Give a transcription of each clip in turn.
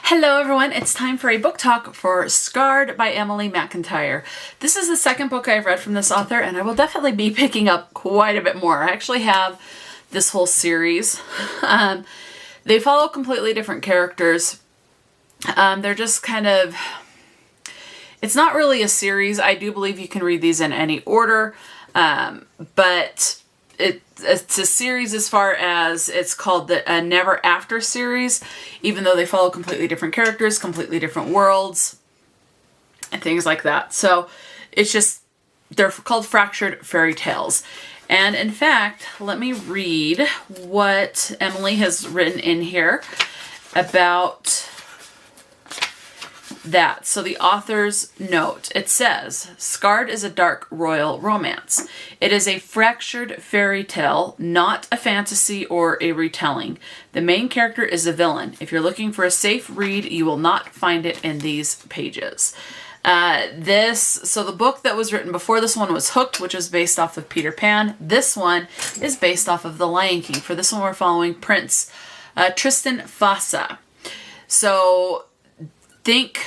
Hello everyone, it's time for a book talk for Scarred by Emily McIntire. This is the second book I've read from this author, and I will definitely be picking up quite a bit more. I actually have this whole series. They follow completely different characters. They're just kind of... It's not really a series. I do believe you can read these in any order, but it's a series as far as it's called the Never After series, even though they follow completely different characters, completely different worlds, and things like that. So it's just, they're called fractured fairy tales. And in fact, let me read what Emily has written in here about that. So the author's note, it says, Scarred is a dark royal romance. It is a fractured fairy tale, not a fantasy or a retelling. The main character is a villain. If you're looking for a safe read, you will not find it in these pages. So the book that was written before this one was Hooked, which is based off of Peter Pan. This one is based off of The Lion King. For this one, we're following Prince Tristan Fossa. So think,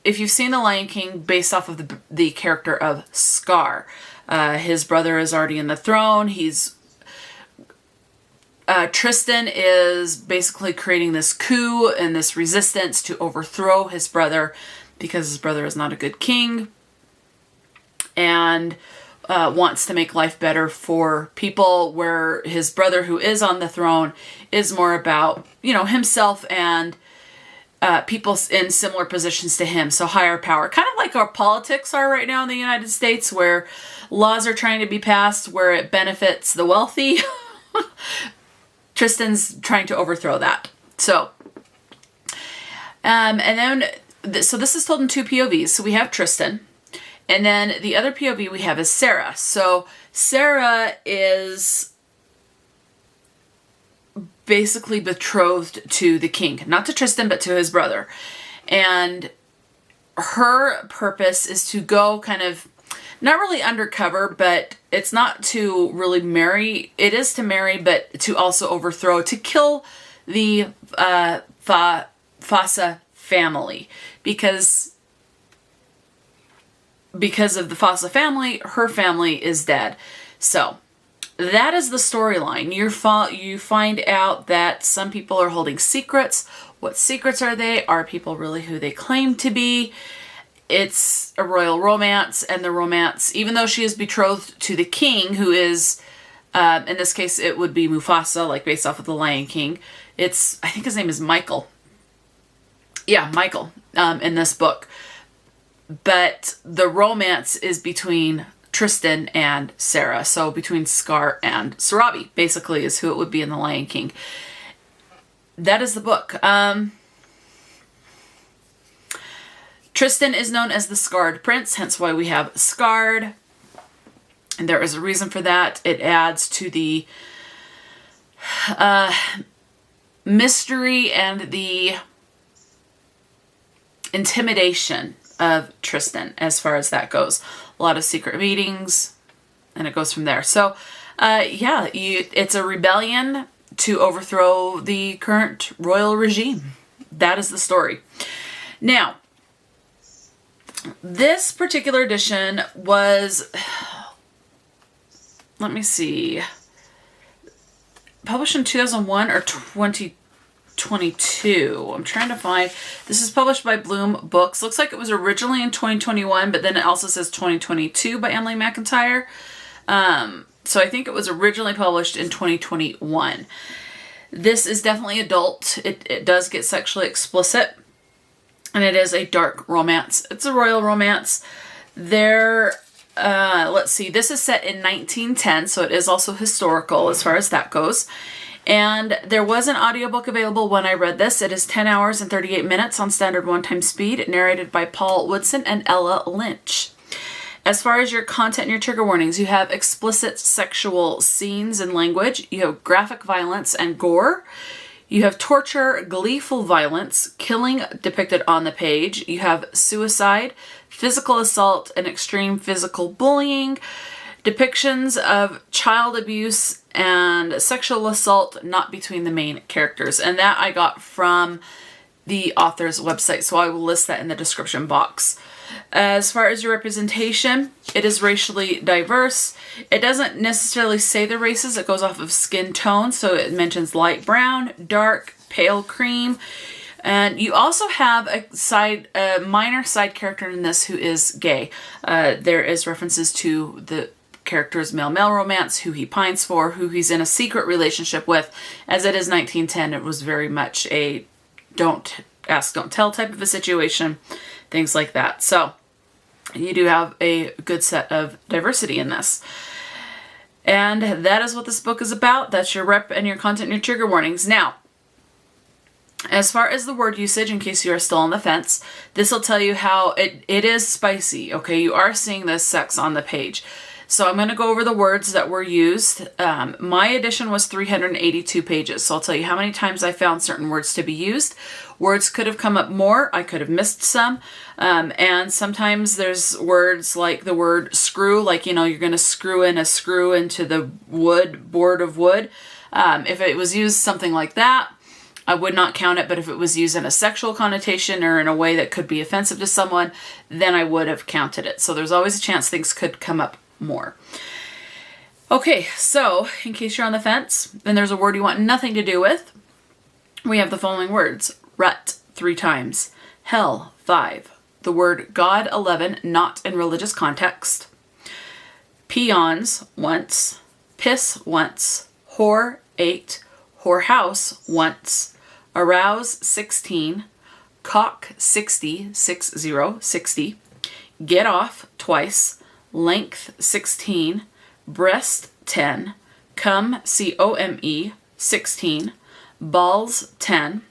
if you've seen The Lion King, based off of the character of Scar. His brother is already in the throne. Tristan is basically creating this coup and this resistance to overthrow his brother because his brother is not a good king and wants to make life better for people, where his brother, who is on the throne, is more about, himself and people in similar positions to him, so higher power. Kind of like our politics are right now in the United States, where laws are trying to be passed where it benefits the wealthy. Tristan's trying to overthrow that. So, so this is told in two POVs. So we have Tristan, and then the other POV we have is Sarah. So Sarah is basically betrothed to the king, not to Tristan, but to his brother. And her purpose is to go kind of, not really undercover, but it's not to really marry. It is to marry, but to also overthrow, to kill the Fossa family. Because of the Fossa family, her family is dead. So that is the storyline. You find out that some people are holding secrets. What secrets are they? Are people really who they claim to be? It's a royal romance, and the romance, even though she is betrothed to the king, who is, in this case, it would be Mufasa, like based off of The Lion King. I think his name is Michael. Yeah, Michael, in this book. But the romance is between Tristan and Sarah. So between Scar and Sarabi, basically, is who it would be in The Lion King. That is the book. Tristan is known as the Scarred Prince, hence why we have Scarred. And there is a reason for that. It adds to the mystery and the intimidation of Tristan as far as that goes. A lot of secret meetings, and it goes from there. So, it's a rebellion to overthrow the current royal regime. That is the story. Now, this particular edition was, let me see, published in 2001 or 2022. I'm trying to find. This is published by Bloom Books. Looks like it was originally in 2021, but then it also says 2022 by Emily McIntire. So I think it was originally published in 2021. This is definitely adult. It does get sexually explicit, and it is a dark romance. It's a royal romance. Let's see. This is set in 1910, so it is also historical as far as that goes. And there was an audiobook available when I read this. It is 10 hours and 38 minutes on standard one-time speed, narrated by Paul Woodson and Ella Lynch. As far as your content and your trigger warnings, you have explicit sexual scenes and language. You have graphic violence and gore. You have torture, gleeful violence, killing depicted on the page. You have suicide, physical assault, and extreme physical bullying. Depictions of child abuse and sexual assault not between the main characters. And that I got from the author's website, so I will list that in the description box. As far as your representation, it is racially diverse. It doesn't necessarily say the races. It goes off of skin tone, so it mentions light brown, dark, pale cream. And you also have a minor side character in this who is gay. There is references to the character's male-male romance, who he pines for, who he's in a secret relationship with. As it is 1910, it was very much a don't ask, don't tell type of a situation, things like that. So you do have a good set of diversity in this. And that is what this book is about. That's your rep and your content and your trigger warnings. Now, as far as the word usage, in case you are still on the fence, this will tell you how it is spicy, okay? You are seeing the sex on the page. So I'm going to go over the words that were used. My edition was 382 pages, so I'll tell you how many times I found certain words to be used. Words could have come up more. I could have missed some. And sometimes there's words like the word screw, like, you know, you're going to screw in a screw into the board of wood. If it was used something like that, I would not count it, but if it was used in a sexual connotation or in a way that could be offensive to someone, then I would have counted it. So there's always a chance things could come up more. Okay, so in case you're on the fence and there's a word you want nothing to do with, we have the following words. Rut, 3 times. Hell, 5. The word God, 11, not in religious context. Peons, once. Piss, once. Whore, 8. Whorehouse, once. Arouse, 16. Cock, 60, 60. Get off, twice. Length, 16. Breast, 10. Come, C-O-M-E, 16. Balls, 10.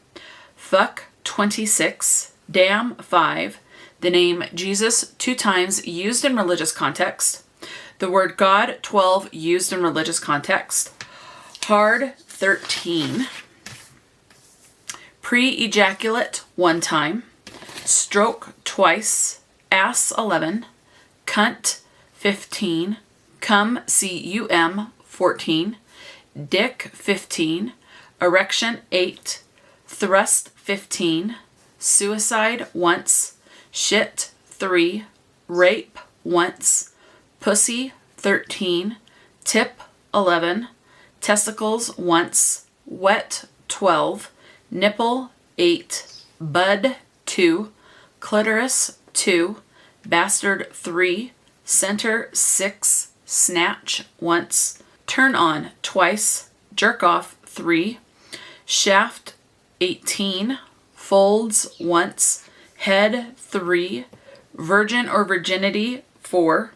Fuck, 26. Damn, 5. The name Jesus, 2 times used in religious context. The word God, 12, used in religious context. Hard, 13. Pre-ejaculate, 1 time. Stroke, twice. Ass, 11. Cunt, 15. Cum, C-U-M, 14. Dick, 15. Erection, 8. Thrust, 15. Suicide, once. Shit, 3. Rape, once. Pussy, 13. Tip, 11. Testicles, once. Wet, 12. Nipple, 8. Bud, 2. Clitoris, 2. Bastard, 3. Center, 6. Snatch, once. Turn on, twice. Jerk off, 3. Shaft, 18. Folds, once. Head, 3. Virgin or virginity, 4.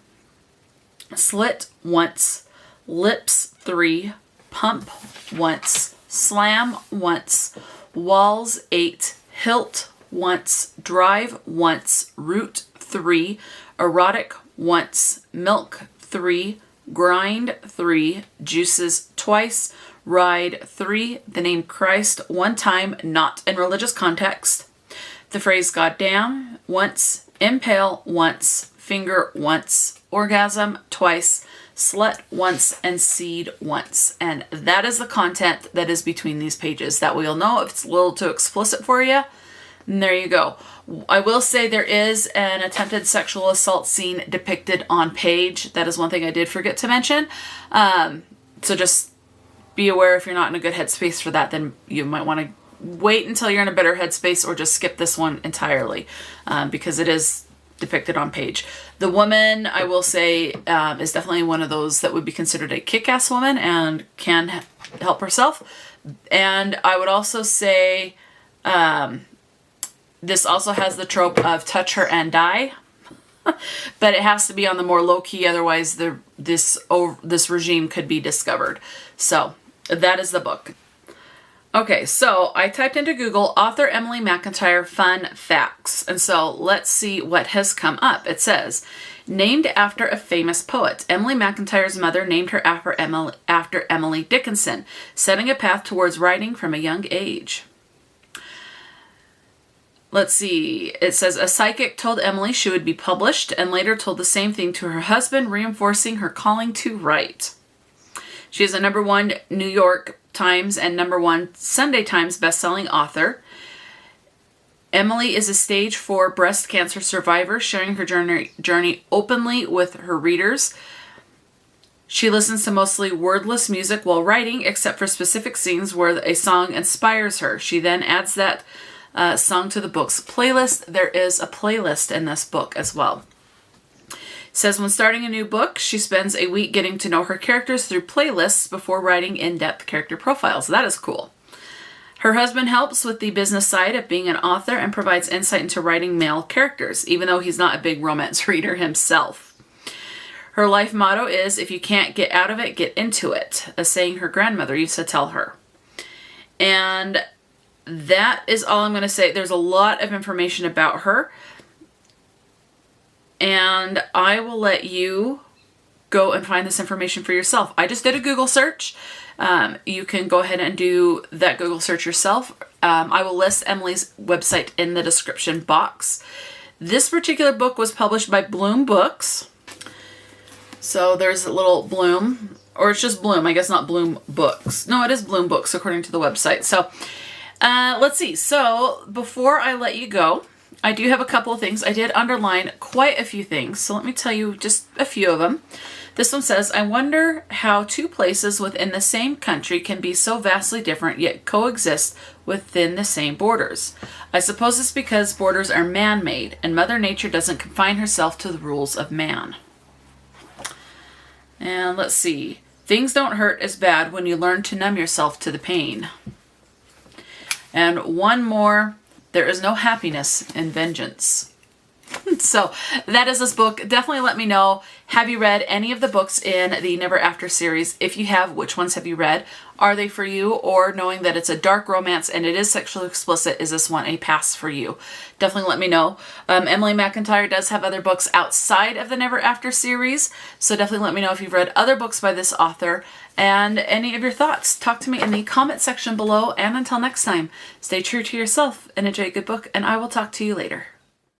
Slit, once. Lips, 3. Pump, once. Slam, once. Walls, 8. Hilt, once. Drive, once. Root, 3. Erotic, once. Milk, 3. Grind, 3. Juices, twice. Ride, 3. The name Christ, 1 time, not in religious context. The phrase goddamn, once. Impale, once. Finger, once. Orgasm, twice. Slut, once. And seed, once. And that is the content that is between these pages. That way you'll know if it's a little too explicit for you. And there you go. I will say there is an attempted sexual assault scene depicted on page. That is one thing I did forget to mention. So just be aware if you're not in a good headspace for that, then you might want to wait until you're in a better headspace or just skip this one entirely because it is depicted on page. The woman, I will say, is definitely one of those that would be considered a kick-ass woman and can help herself. And I would also say this also has the trope of touch her and die. But it has to be on the more low-key, otherwise this regime could be discovered. So that is the book. Okay, so I typed into Google author Emily McIntire fun facts. And so let's see what has come up. It says, named after a famous poet. Emily McIntire's mother named her after Emily Dickinson, setting a path towards writing from a young age. Let's see. It says, a psychic told Emily she would be published and later told the same thing to her husband, reinforcing her calling to write. She is a #1 New York Times and #1 Sunday Times bestselling author. Emily is a stage 4 breast cancer survivor sharing her journey openly with her readers. She listens to mostly wordless music while writing, except for specific scenes where a song inspires her. She then adds that song to the book's playlist. There is a playlist in this book as well. It says when starting a new book, she spends a week getting to know her characters through playlists before writing in-depth character profiles. That is cool. Her husband helps with the business side of being an author and provides insight into writing male characters, even though he's not a big romance reader himself. Her life motto is, if you can't get out of it, get into it, a saying her grandmother used to tell her. And that is all I'm going to say. There's a lot of information about her, and I will let you go and find this information for yourself. I just did a Google search. You can go ahead and do that Google search yourself. I will list Emily's website in the description box. This particular book was published by Bloom Books. So there's a little Bloom, or it's just Bloom, I guess not Bloom Books. No, it is Bloom Books according to the website. So let's see. So before I let you go, I do have a couple of things. I did underline quite a few things. So let me tell you just a few of them. This one says, I wonder how two places within the same country can be so vastly different yet coexist within the same borders. I suppose it's because borders are man-made and Mother Nature doesn't confine herself to the rules of man. And let's see. Things don't hurt as bad when you learn to numb yourself to the pain. And one more. There is no happiness in vengeance. So that is this book. Definitely let me know. Have you read any of the books in the Never After series? If you have, which ones have you read? Are they for you? Or knowing that it's a dark romance and it is sexually explicit, is this one a pass for you? Definitely let me know. Emily McIntire does have other books outside of the Never After series. So definitely let me know if you've read other books by this author and any of your thoughts. Talk to me in the comment section below. And until next time, stay true to yourself and enjoy a good book. And I will talk to you later.